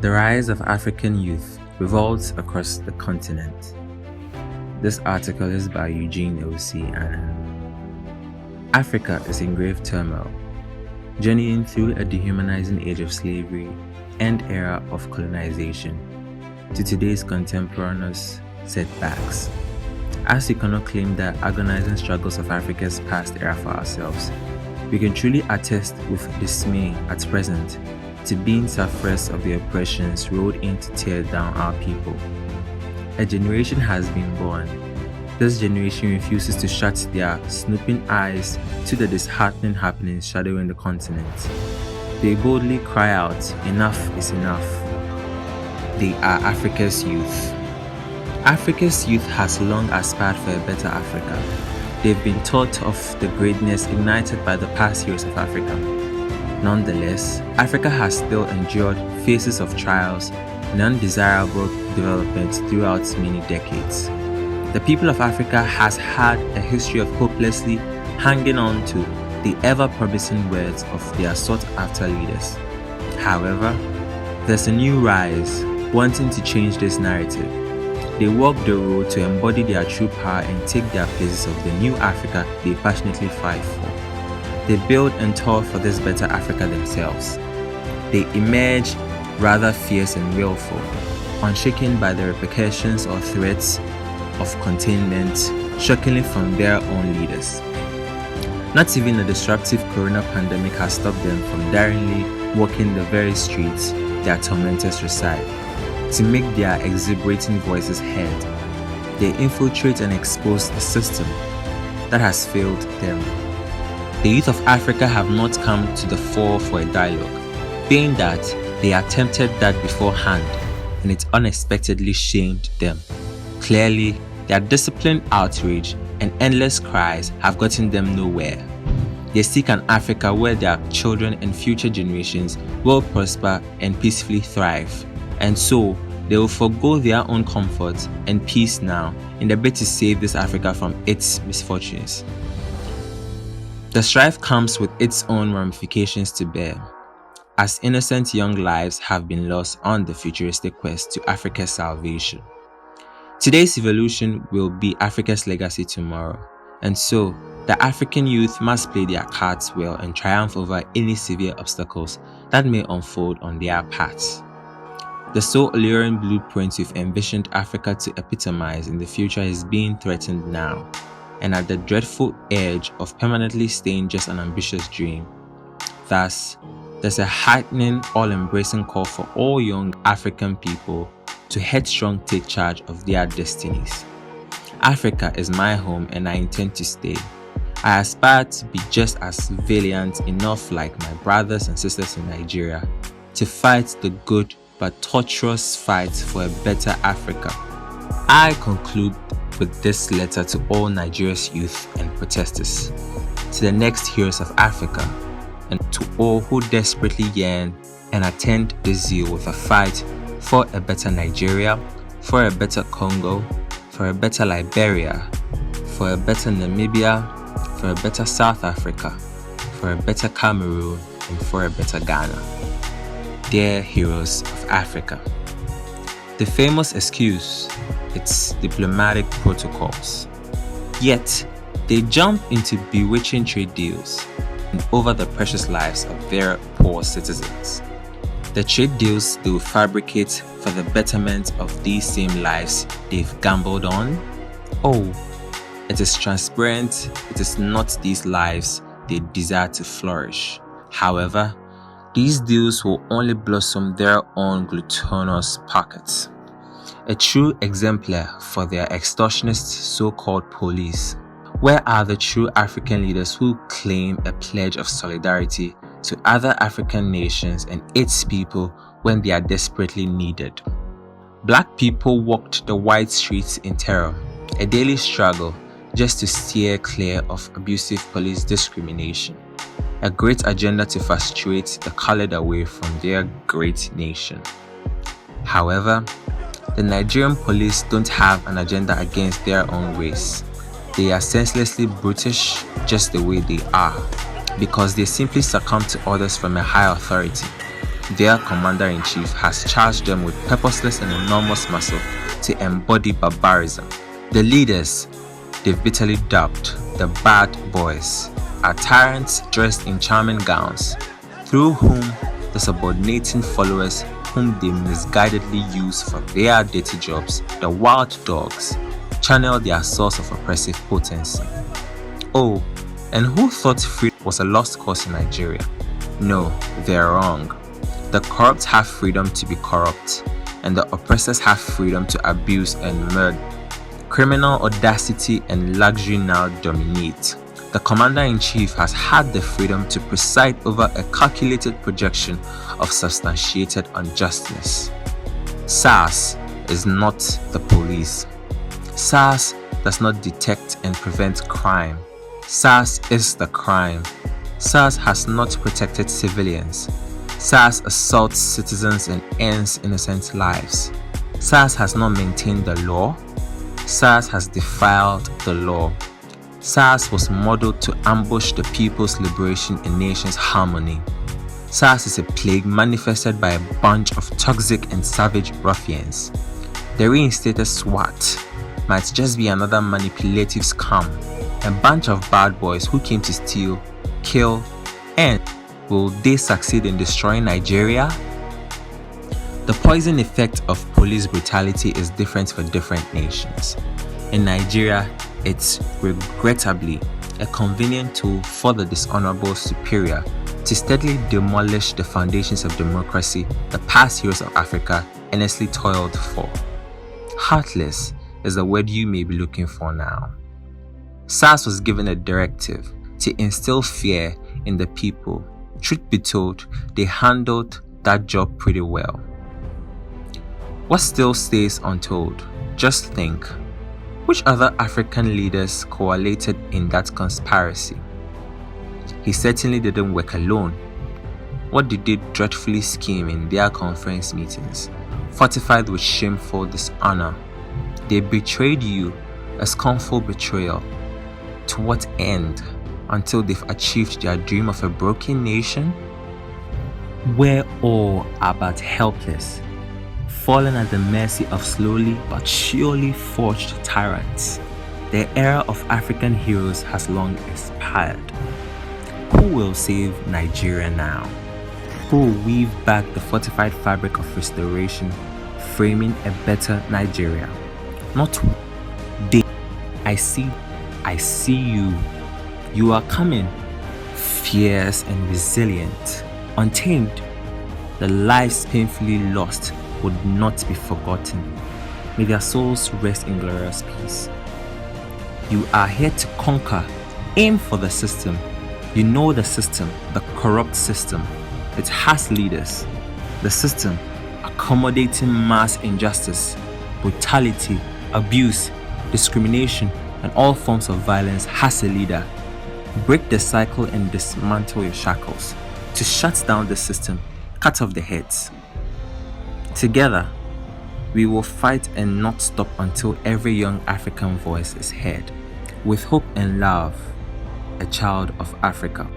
The rise of African youth revolts across the continent. This article is by Eugene Ewusi-Annan. Africa is in grave turmoil, journeying through a dehumanizing age of slavery and era of colonization to today's contemporaneous setbacks. As we cannot claim the agonizing struggles of Africa's past era for ourselves, we can truly attest with dismay at present to being sufferers of the oppressions rolled in to tear down our people. A generation has been born. This generation refuses to shut their snooping eyes to the disheartening happenings shadowing the continent. They boldly cry out, "Enough is enough." They are Africa's youth. Africa's youth has long aspired for a better Africa. They've been taught of the greatness ignited by the past years of Africa. Nonetheless, Africa has still endured phases of trials and undesirable developments throughout many decades. The people of Africa has had a history of hopelessly hanging on to the ever-promising words of their sought-after leaders. However, there's a new rise wanting to change this narrative. They walk the road to embody their true power and take their places of the new Africa they passionately fight for. They build and toil for this better Africa themselves. They emerge rather fierce and willful, unshaken by the repercussions or threats of containment, shockingly from their own leaders. Not even a disruptive corona pandemic has stopped them from daringly walking the very streets their tormentors reside, to make their exhilarating voices heard. They infiltrate and expose the system that has failed them. The youth of Africa have not come to the fore for a dialogue, being that they attempted that beforehand and it unexpectedly shamed them. Clearly, their disciplined outrage and endless cries have gotten them nowhere. They seek an Africa where their children and future generations will prosper and peacefully thrive, and so they will forego their own comfort and peace now in the bid to save this Africa from its misfortunes. The strife comes with its own ramifications to bear, as innocent young lives have been lost on the futuristic quest to Africa's salvation. Today's evolution will be Africa's legacy tomorrow, and so the African youth must play their cards well and triumph over any severe obstacles that may unfold on their paths. The so alluring blueprint we've envisioned Africa to epitomize in the future is being threatened now, and at the dreadful edge of permanently staying just an ambitious dream. Thus, there's a heightening, all-embracing call for all young African people to headstrong take charge of their destinies. Africa is my home and I intend to stay. I aspire to be just as valiant enough like my brothers and sisters in Nigeria to fight the good but tortuous fight for a better Africa. I conclude with this letter to all Nigeria's youth and protesters, to the next heroes of Africa, and to all who desperately yearn and attend this zeal with a fight for a better Nigeria, for a better Congo, for a better Liberia, for a better Namibia, for a better South Africa, for a better Cameroon, and for a better Ghana. Dear heroes of Africa. The famous excuse, it's diplomatic protocols. Yet, they jump into bewitching trade deals and over the precious lives of their poor citizens. The trade deals they will fabricate for the betterment of these same lives they've gambled on? Oh, it is transparent it is not these lives they desire to flourish. However, these deals will only blossom their own gluttonous pockets. A true exemplar for their extortionist so-called police. Where are the true African leaders who claim a pledge of solidarity to other African nations and its people when they are desperately needed? Black people walked the white streets in terror, a daily struggle just to steer clear of abusive police discrimination. A great agenda to frustrate the colored away from their great nation. However, the Nigerian police don't have an agenda against their own race. They are senselessly brutish just the way they are, because they simply succumb to orders from a higher authority. their commander-in-chief has charged them with purposeless and enormous muscle to embody barbarism. The leaders they've bitterly dubbed the bad boys are tyrants dressed in charming gowns, through whom the subordinating followers whom they misguidedly use for their dirty jobs, the wild dogs, channel their source of oppressive potency. Oh, and who thought freedom was a lost cause in Nigeria? No, they're wrong. The corrupt have freedom to be corrupt, and the oppressors have freedom to abuse and murder. Criminal audacity and luxury now dominate. The commander-in-chief has had the freedom to preside over a calculated projection of substantiated injustice. SARS is not the police. SARS does not detect and prevent crime. SARS is the crime. SARS has not protected civilians. SARS assaults citizens and ends innocent lives. SARS has not maintained the law. SARS has defiled the law. SARS was modeled to ambush the people's liberation and nation's harmony. SARS is a plague manifested by a bunch of toxic and savage ruffians. The reinstated SWAT might just be another manipulative scam, a bunch of bad boys who came to steal, kill, and will they succeed in destroying Nigeria? The poison effect of police brutality is different for different nations. In Nigeria, it's regrettably a convenient tool for the dishonorable superior to steadily demolish the foundations of democracy the past heroes of Africa earnestly toiled for. Heartless is the word you may be looking for now. SARS was given a directive to instill fear in the people. Truth be told, they handled that job pretty well. What still stays untold? Just think. Which other African leaders collaborated in that conspiracy? He certainly didn't work alone. What did they dreadfully scheme in their conference meetings, fortified with shameful dishonor? They betrayed you, a scornful betrayal. To what end? Until they've achieved their dream of a broken nation? We're all but helpless, fallen at the mercy of slowly but surely forged tyrants. The era of African heroes has long expired. Who will save Nigeria now? Who will weave back the fortified fabric of restoration, framing a better Nigeria? Not they. I see you. You are coming, fierce and resilient, untamed. The lives painfully lost would not be forgotten. May their souls rest in glorious peace. You are here to conquer. Aim for the system. You know the system, the corrupt system. It has leaders. The system, accommodating mass injustice, brutality, abuse, discrimination, and all forms of violence, has a leader. Break the cycle and dismantle your shackles. To shut down the system, cut off the heads. Together, we will fight and not stop until every young African voice is heard. With hope and love, a child of Africa.